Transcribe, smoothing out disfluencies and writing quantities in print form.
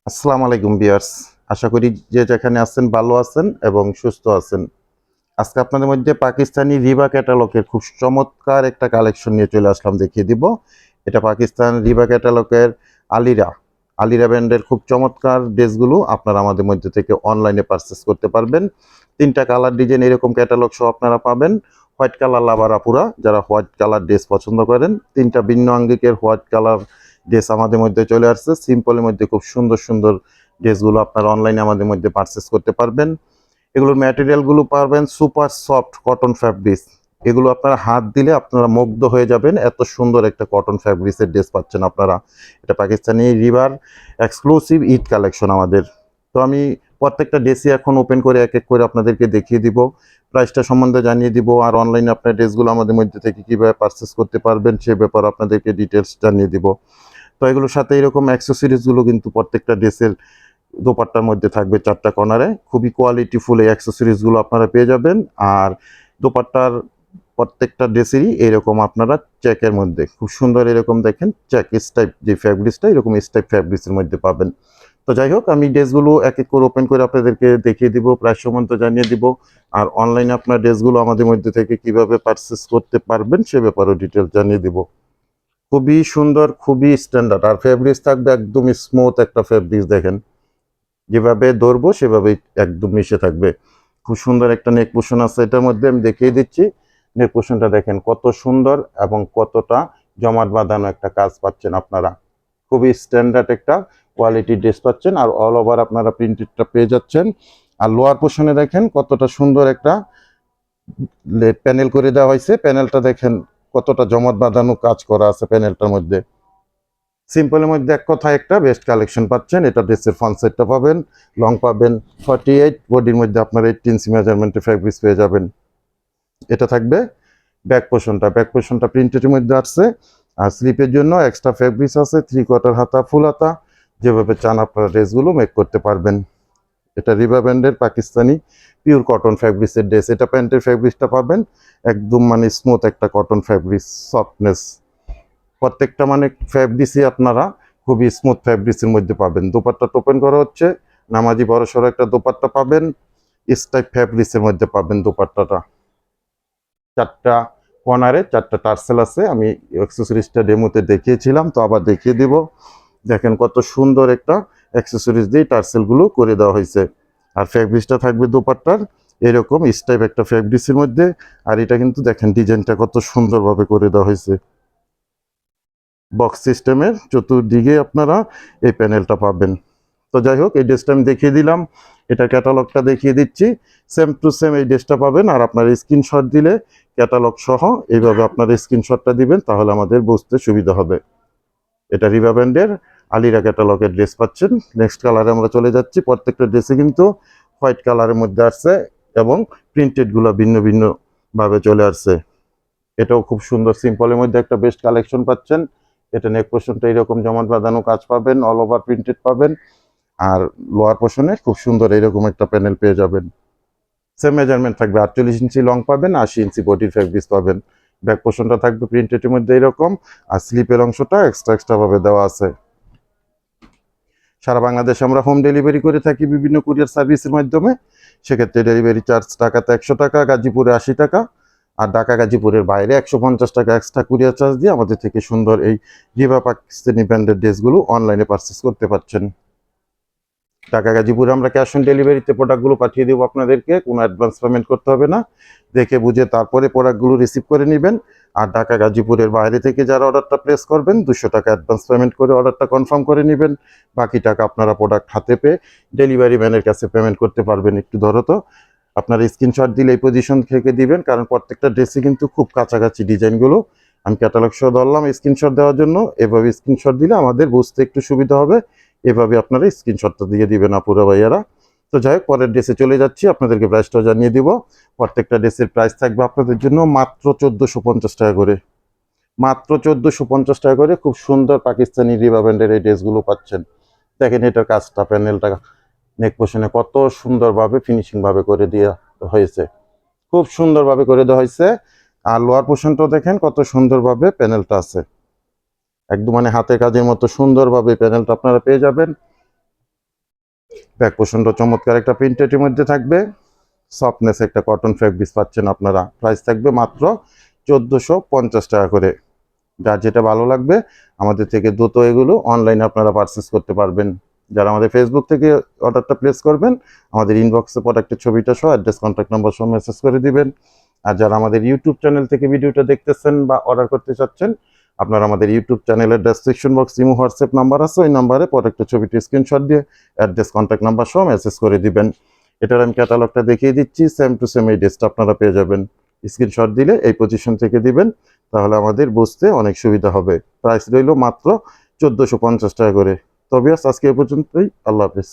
আসসালামু আলাইকুম ভিউয়ার্স। আশা করি যে যেখানে আছেন ভালো আছেন এবং সুস্থ আছেন। আজকে আপনাদের মধ্যে পাকিস্তানি রিবা ক্যাটালগের খুব চমৎকার একটা কালেকশন নিয়ে চলে আসলাম, দেখিয়ে দিব। এটা পাকিস্তান রিবা ক্যাটালগের আলিরা আলিরা ব্র্যান্ডের খুব চমৎকার ড্রেসগুলো আপনারা আমাদের মধ্যে থেকে অনলাইনে পারচেস করতে পারবেন। তিনটা কালার ডিজাইন এরকম ক্যাটালগ সহ আপনারা পাবেন। হোয়াইট কালার লাভার আপুরা যারা হোয়াইট কালার ড্রেস পছন্দ করেন, তিনটা ভিন্ন আঙ্গিকের হোয়াইট কালার ড্রেস আমাদের মধ্যে চলে আসছে। সিম্পলের মধ্যে খুব সুন্দর সুন্দর ড্রেসগুলো আপনারা অনলাইনে আমাদের মধ্যে পারচেস করতে পারবেন। এগুলোর ম্যাটেরিয়ালগুলো পাবেন সুপার সফট কটন ফ্যাব্রিক্স। এগুলো আপনারা হাত দিলে আপনারা মুগ্ধ হয়ে যাবেন, এত সুন্দর একটা কটন ফ্যাব্রিক্সের ড্রেস পাচ্ছেন আপনারা। এটা Pakistani river exclusive Eid collection আমাদের। তো আমি প্রত্যেকটা ড্রেসই এখন ওপেন করে এক এক করে আপনাদেরকে দেখিয়ে দিব, প্রাইসটা সম্বন্ধে জানিয়ে দিব, আর অনলাইনে আপনার ড্রেসগুলো আমাদের মধ্যে থেকে কীভাবে পারচেস করতে পারবেন সে ব্যাপারে আপনাদেরকে ডিটেলস জানিয়ে দিব। তো এগুলোর সাথে এরকম অ্যাক্সেসরিজগুলো কিন্তু প্রত্যেকটা ড্রেসের দোপাট্টার মধ্যে থাকবে চারটা কর্নারে। খুবই কোয়ালিটিফুল এই অ্যাক্সেসরিজগুলো আপনারা পেয়ে যাবেন। আর দোপাট্টার প্রত্যেকটা ড্রেসেরই এরকম আপনারা চেকের মধ্যে খুব সুন্দর এরকম দেখেন চেক স্টাইপ যে ফ্যাব্রিক্সটা এরকম স্টাইপ ফ্যাব্রিক্সের মধ্যে পাবেন। তো যাই হোক, আমি ড্রেসগুলো এক এক করে ওপেন করে আপনাদেরকে দেখিয়ে দিব, প্রাইস সম্বন্ধে জানিয়ে দিব, আর অনলাইনে আপনার ড্রেসগুলো আমাদের মধ্যে থেকে কিভাবে পারচেস করতে পারবেন সে ব্যাপারেও ডিটেলস জানিয়ে দিব। খুবই সুন্দর, খুবই স্ট্যান্ডার্ড, আর ফেব্রিক্স থাকবে একদম স্মুথ একটা ফেব্রিক্স। দেখেন যেভাবে ধরবো সেভাবেই একদম মিশে থাকবে। খুব সুন্দর একটা নেক পোর্শন আছে এটার মধ্যে, আমি দেখিয়ে দিচ্ছি। নেক পোর্শনটা দেখেন কত সুন্দর এবং কতটা জমাট বাঁধানো একটা কাজ পাচ্ছেন আপনারা। খুবই স্ট্যান্ডার্ড একটা কোয়ালিটি ড্রেস পাচ্ছেন, আর অল ওভার আপনারা প্রিন্টেডটা পেয়ে যাচ্ছেন। আর লোয়ার পোর্শনে দেখেন কতটা সুন্দর একটা প্যানেল করে দেওয়া হয়েছে। প্যানেলটা দেখেন কতটা জমাট বাঁধানো কাজ করা আছে প্যানেলটার মধ্যে। সিম্পলের মধ্যে এক কথায় একটা বেস্ট কালেকশন পাচ্ছেন। এটা ড্রেসের ফ্রন্ট সাইডটা পাবেন, লং পাবেন 48, বডির মধ্যে আপনারা 18 মেজারমেন্টের ফ্যাব্রিক্স পেয়ে যাবেন। এটা থাকবে ব্যাক পোর্শনটা প্রিন্টের মধ্যে আসছে। আর স্লিপের জন্য এক্সট্রা ফ্যাব্রিক্স আছে, 3/4 হাতা ফুল হাতা, যেভাবে চান আপনারা ড্রেসগুলো মেক করতে পারবেন। এটা রিবা ব্র্যান্ডের পাকিস্তানি পিওর কটন ফ্যাব্রিক্সের ড্রেস। এটা প্যান্টের ফ্যাব্রিক্সটা পাবেন একদম স্মুথ একটা কটন ফ্যাব্রিক্স, সফটনেস প্রত্যেকটা ফ্যাব্রিক্সই আপনারা খুবই স্মুথ ফ্যাব্রিক্সের মধ্যে পাবেন। দোপাট্টা ওপেন করা হচ্ছে, নামাজি বড়সড় একটা দোপাট্টা পাবেন, স্টাইপ ফ্যাব্রিক্সের মধ্যে পাবেন দোপাট্টাটা। চারটা কর্নারে চারটা টার্সেল আছে, আমি অ্যাক্সেসরিজটা ডেমোতে দেখিয়েছিলাম, তো আবার দেখিয়ে দিব। দেখেন কত সুন্দর একটা অ্যাক্সেসরিজ দিয়ে টার্সেলগুলো করে দেওয়া হয়েছে। আর ফ্যাব্রিক্সটা থাকবে দোপাট্টার এরকম স্টাইপ একটা ফ্যাব্রিক্সের মধ্যে। আর এটা কিন্তু দেখেন ডিজাইনটা কত সুন্দরভাবে করে দেওয়া হয়েছে। বক্স সিস্টেমের চতুর্দিকে আপনারা এই প্যানেলটা পাবেন। তো যাই হোক, এই ড্রেসটা আমি দেখিয়ে দিলাম, এটা ক্যাটালগটা দেখিয়ে দিচ্ছি। সেম টু সেম এই ড্রেসটা পাবেন। আর আপনার স্ক্রিনশট দিলে ক্যাটালগ সহ এইভাবে আপনার স্ক্রিনশটটা দিবেন, তাহলে আমাদের বুঝতে সুবিধা হবে। এটা রিবা ব্র্যান্ডের আলিরা ক্যাটালগের ড্রেস পাচ্ছেন। নেক্সট কালারে আমরা চলে যাচ্ছি। প্রত্যেকটা ড্রেসে কিন্তু হোয়াইট কালারের মধ্যে আসছে এবং প্রিন্টেডগুলো ভিন্ন ভিন্ন ভাবে চলে আসছে। এটাও খুব সুন্দর সিম্পলের মধ্যে একটা বেস্ট কালেকশন পাচ্ছেন। এটা নেক পোর্শনটা এরকম জমাট বাঁধানো কাজ পাবেন, অল ওভার প্রিন্টেড পাবেন। আর লোয়ার পোর্শনে খুব সুন্দর এরকম একটা প্যানেল পেয়ে যাবেন। সেম মেজারমেন্ট থাকবে, 48 ইঞ্চি লং পাবেন, 80 ইঞ্চি বডির ফ্যাব্রিক্স পাবেন। ব্যাক পোর্শনটা থাকবে প্রিন্টেডের মধ্যে এরকম, আর স্লিপের অংশটা এক্সট্রা ভাবে দেওয়া আছে। সারা বাংলাদেশে আমরা হোম ডেলিভারি করে থাকি বিভিন্ন কুরিয়ার সার্ভিসের মাধ্যমে। সেক্ষেত্রে ডেলিভারি চার্জ টাকাতে 100 টাকা, গাজীপুরে 80 টাকা, আর ঢাকা গাজীপুরের বাইরে 150 টাকা এক্সট্রা কুরিয়ার চার্জ দিয়ে আমাদের থেকে সুন্দর এই রিবা পাকিস্তানি ব্র্যান্ডের ড্রেসগুলো অনলাইনে পারচেস করতে পারছেন। ঢাকা গাজীপুরে আমরা ক্যাশ অন ডেলিভারিতে প্রোডাক্টগুলো পাঠিয়ে দেবো আপনাদেরকে, কোনো অ্যাডভান্স পেমেন্ট করতে হবে না। দেখে বুঝে তারপরে প্রোডাক্টগুলো রিসিভ করে নেবেন। আর ঢাকা গাজীপুরের বাইরে থেকে যারা অর্ডারটা প্লেস করবেন 200 টাকা অ্যাডভান্স পেমেন্ট করে অর্ডারটা কনফার্ম করে নেবেন। বাকি টাকা আপনারা প্রোডাক্ট হাতে পেয়ে ডেলিভারি ম্যানের কাছে পেমেন্ট করতে পারবেন। একটু ধরো তো, আপনার স্ক্রিনশট দিলে এই পজিশন থেকে দিবেন, কারণ প্রত্যেকটা ড্রেসে কিন্তু খুব কাছাকাছি ডিজাইনগুলো। আমি ক্যাটালগ সহ ধরলাম স্ক্রিনশট দেওয়ার জন্য। এভাবে স্ক্রিনশট দিলে আমাদের বুঝতে একটু সুবিধা হবে। এভাবে আপনারা স্ক্রিনশটটা দিয়ে দিবেন আপুরা ভাইয়ারা। তো যাই হোক, পরের ড্রেসে চলে যাচ্ছি, আপনাদেরকে প্রাইসটা জানিয়ে দিব। প্রত্যেকটা ড্রেসের প্রাইস থাকবে আপনাদের জন্য মাত্র 1450 টাকা করে। মাত্র 1450 টাকা করে খুব সুন্দর পাকিস্তানি রিবা ব্র্যান্ডের এই ড্রেসগুলো পাচ্ছেন। দেখেন এটার কাজটা, প্যানেলটা, নেক পোর্শনে কত সুন্দরভাবে ফিনিশিং ভাবে করে দেওয়া হয়েছে, খুব সুন্দরভাবে করে দেওয়া হয়েছে। আর লোয়ার পোর্শনটাও দেখেন কত সুন্দরভাবে প্যানেলটা আছে, একদম হাতের কাজের মতো সুন্দরভাবে প্যানেলটা আপনারা পেয়ে যাবেন। ব্যাক প্রচণ্ড চমৎকার একটা প্রিন্টের মধ্যে থাকবে, সফটনেস একটা কটন ফ্যাব্রিক্স পাচ্ছেন আপনারা। প্রাইস থাকবে মাত্র 1450 টাকা করে। যার যেটা ভালো লাগবে আমাদের থেকে দ্রুত এগুলো অনলাইনে আপনারা পারচেস করতে পারবেন। যারা আমাদের ফেসবুক থেকে অর্ডারটা প্লেস করবেন, আমাদের ইনবক্সে প্রোডাক্টের ছবিটা সহ অ্যাড্রেস কন্ট্যাক্ট নাম্বার সহ মেসেজ করে দিবেন। আর যারা আমাদের ইউটিউব চ্যানেল থেকে ভিডিওটা দেখতেছেন বা অর্ডার করতে চাচ্ছেন, আপনারা আমাদের ইউটিউব চ্যানেলের description box imo WhatsApp number আছে, ওই নাম্বারে প্রোডাক্টের ছবিটি স্ক্রিনশট দিয়ে অ্যাড্রেস কন্ট্যাক্ট নাম্বার সহ মেসেজ করে দিবেন। এটার আমি ক্যাটালগটা দেখিয়ে দিচ্ছি, সেম টু সেম এই ড্রেসটা আপনারা পেয়ে যাবেন। স্ক্রিনশট দিলে এই পজিশন থেকে দিবেন, তাহলে আমাদের বুঝতে অনেক সুবিধা হবে। প্রাইস রইল মাত্র 1450 টাকা করে। তবে আজকে এ পর্যন্তই, আল্লাহ হাফেজ।